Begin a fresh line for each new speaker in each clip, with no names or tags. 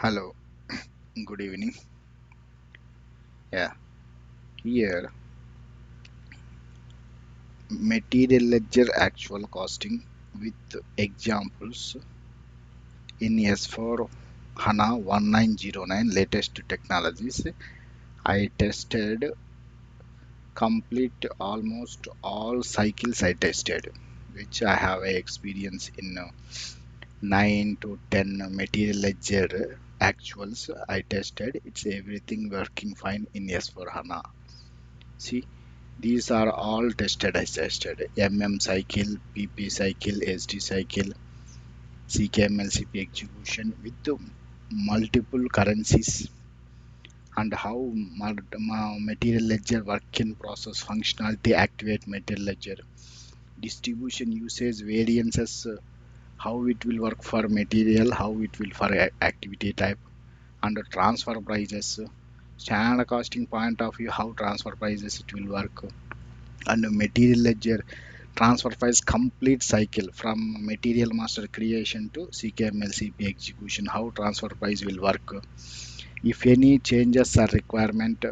Hello, good evening. Yeah, here material ledger actual costing with examples in S4 HANA 1909 latest technologies. I tested complete almost all cycles I tested, which I have a experience in 9 to 10 material ledger actuals I tested. It's everything working fine in S4 HANA. See, these are all tested as tested. cycle, PP cycle, SD cycle, CKMLCP execution with the multiple currencies and how material ledger work in process functionality activate material ledger distribution usage variances, how it will work for material, how it will for activity type, and the transfer prices, standard costing point of view, how transfer prices it will work, and the material ledger transfer files complete cycle from material master creation to CKMLCP execution, how transfer price will work. If any changes are requirement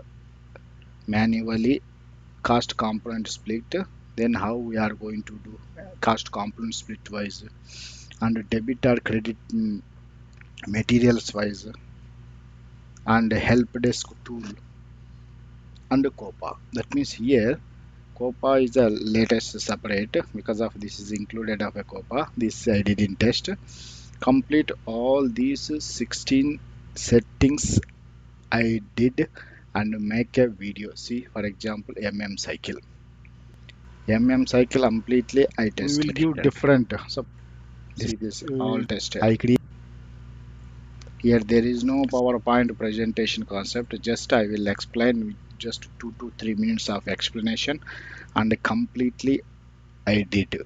manually, cost component split, then how we are going to do cost component split wise, and debit or credit materials wise, and help desk tool and COPA. That means here COPA is the latest separate because of this is included of a COPA. This I didn't test. Complete all these 16 settings I did and make a video. See, for example, cycle. Cycle completely I
We will
tested
give
here.
different. So
See this all
uh,
tested.
I create.
Here there is no PowerPoint presentation concept. Just I will explain with just 2 to 3 minutes of explanation and completely I did.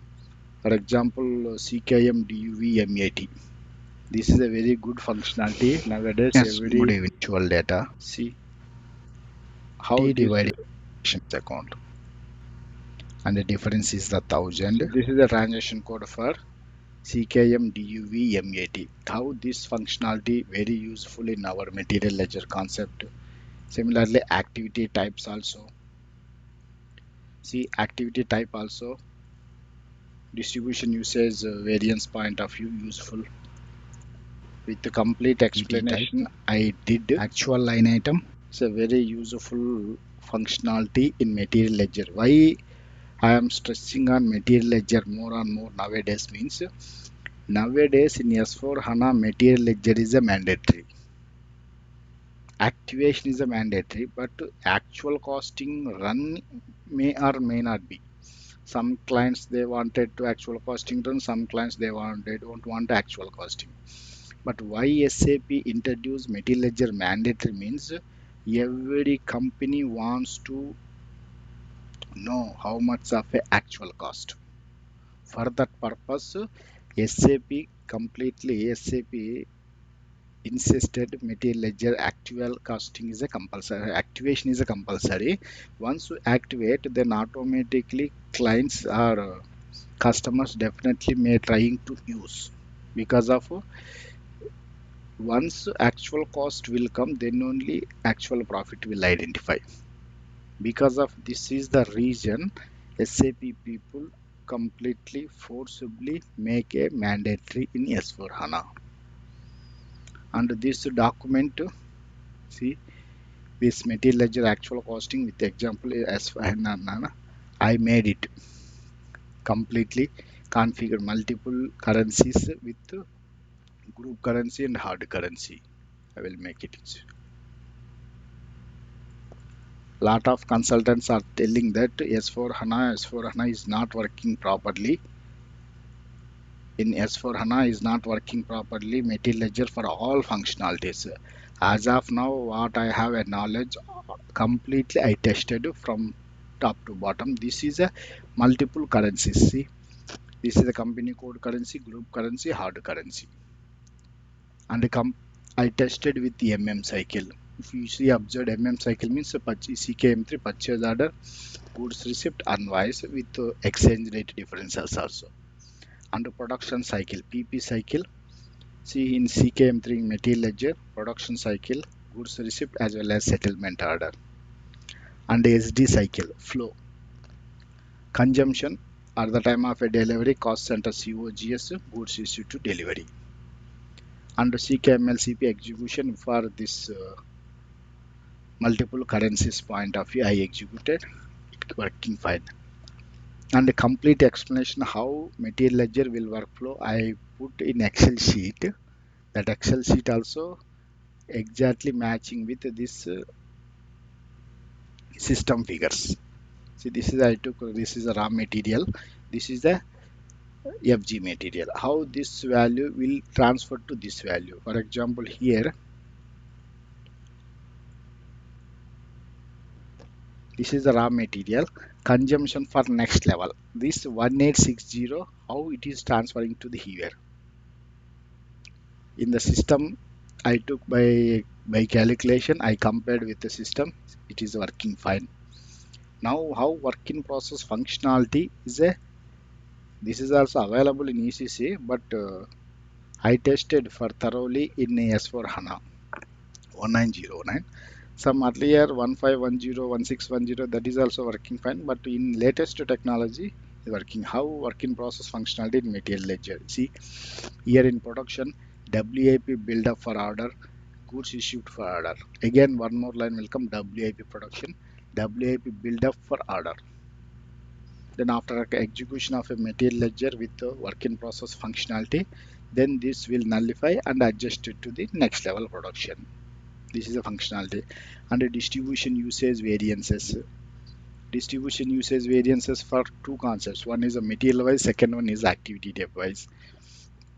For example, CKM DUV MAT. This is a very good functionality nowadays.
Yes, good
Every
evening.
virtual data. See how
T
this
divided.
account and the difference is the
So
thousand.
this
This is the transaction code for CKM DUV MAT. How this functionality very useful in our material ledger concept. Similarly, activity types also. See activity type also distribution usage variance point of view useful. With the complete
PT type.
explanation I did.
Actual line item.
It's a very useful functionality in material ledger. Why I am stressing on material ledger more and more nowadays means nowadays in S4 HANA material ledger is a mandatory. Activation is a mandatory, but actual costing run may or may not be. Some clients they wanted to actual costing run, some clients they don't want actual costing. But why SAP introduced material ledger mandatory means every company wants to know how much of a actual cost. For that purpose, SAP insisted material ledger actual costing is a compulsory. Activation is a compulsory. Once you activate, then automatically clients or customers definitely may trying to use because of once actual cost will come, then only actual profit will identify. Because of this is the reason SAP people completely forcibly make a mandatory in S4 HANA. And this document, see this material ledger actual costing with example S4 HANA, I made it completely configure multiple currencies with group currency and hard currency. I will make it. Lot of consultants are telling that S4 HANA is not working properly. In S4 HANA is not working properly. Material ledger for all functionalities. As of now, what I have a knowledge completely I tested from top to bottom. This is a multiple currencies. See, this is a company code currency, group currency, hard currency, and I tested with the cycle. If you see observed cycle means CKM3 purchase order, goods receipt, invoice with exchange rate differences also. And production cycle PP cycle See in CKM3 material ledger, production cycle, goods receipt as well as settlement order, and SD cycle flow. Consumption at the time of a delivery, cost center COGS, goods issued to delivery. And CKMLCP execution for this multiple currencies point of view, I executed it working fine. And a complete explanation how material ledger will workflow I put in Excel sheet. That Excel sheet also exactly matching with this system figures. See, this is I took this is a raw material. This is the FG material. How this value will transfer to this value. For example, here this is the raw material consumption for next level. This 1860 how it is transferring to the here. In the system I took by calculation, I compared with the system, it is working fine. Now how work in process functionality is a this is also available in ECC, but I tested for thoroughly in S4 HANA 1909. Some earlier 1510, 1610 that is also working fine, but in latest technology is working. How work in process functionality in material ledger. See here in production, WIP build up for order, goods issued for order. Again one more line will come WIP production, WIP build up for order. Then after execution of a material ledger with the work in process functionality, then this will nullify and adjust it to the next level production. This is a functionality. And a distribution usage variances. Distribution usage variances for two concepts. One is a material wise, second one is activity type wise.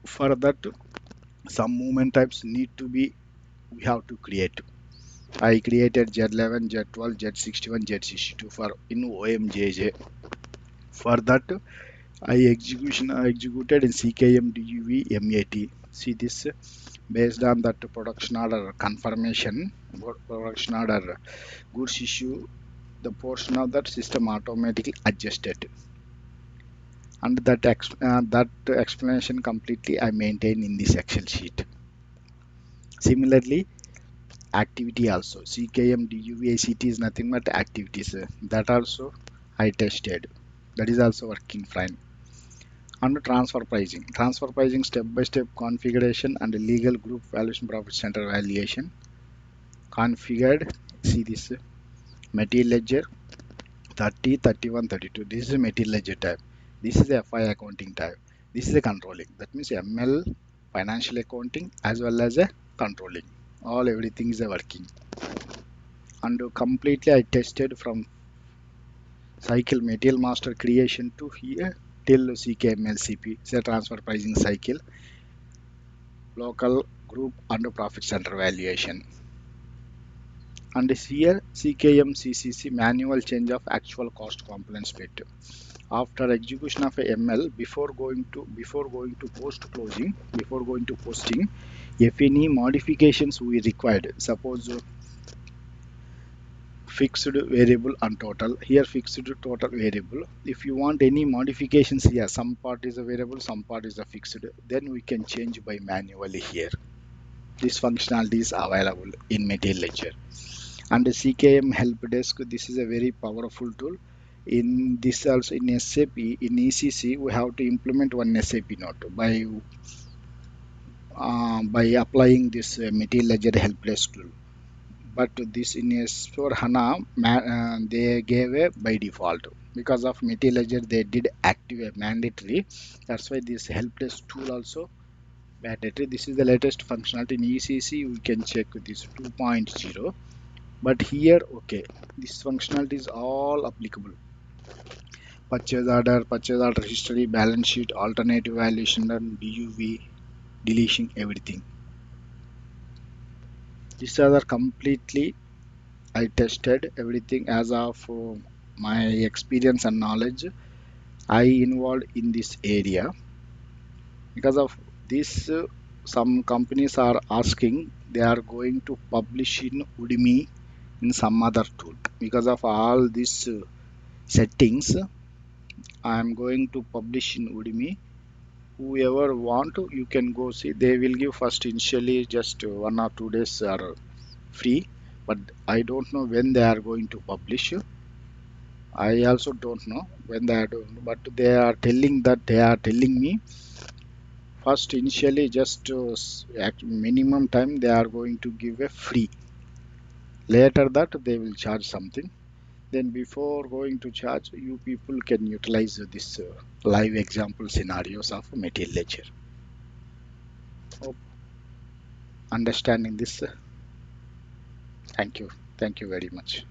For that, some movement types need to be we have to create. I created Z11, Z12, Z61, Z62 for in OMJJ. For that, I executed in CKM DUV MAT. See this based on that production order confirmation, production order goods issue, the portion of that system automatically adjusted, and that explanation completely I maintain in this Excel sheet. Similarly, activity also CKM DUV is nothing but activities that also I tested. That is also working fine. And transfer pricing step-by-step configuration and legal group valuation profit center valuation configured. See this material ledger 30, 31, 32. This is a material ledger type. This is a FI accounting type. This is a controlling. That means ML financial accounting as well as a controlling. All everything is a working. And completely I tested from cycle material master creation to here till CKMLCP. It's a transfer pricing cycle, local group and profit center valuation. And here CKM manual change of actual cost component split. After execution of a ML, before going to post closing, before going to posting, if any modifications we required, suppose fixed variable and total, here fixed total variable, if you want any modifications here, some part is a variable, some part is a fixed, then we can change by manually here. This functionality is available in material ledger. And the CKM help desk, this is a very powerful tool. In this also in SAP, in ECC, we have to implement one SAP note by applying this material ledger help desk tool. But this in S4 HANA, they gave a by default because of material ledger they did active mandatory. That's why this help desk tool also mandatory. This is the latest functionality in ECC. We can check this 2.0. But here, okay, this functionality is all applicable. Purchase order history, balance sheet, alternative valuation, and DUV, deletion, everything. These are completely I tested everything as of my experience and knowledge. I involved in this area because of this. Some companies are asking they are going to publish in Udemy in some other tool because of all these settings. I am going to publish in Udemy whoever want to, you can go see. They will give first initially just 1 or 2 days are free, but I don't know when they are going to publish. I also don't know when they are doing, but they are telling that they are telling me first initially just at minimum time they are going to give a free. Later that they will charge something. Then before going to charge, you people can utilize this live example scenarios of material ledger. Hope understanding this. Thank you. Thank you very much.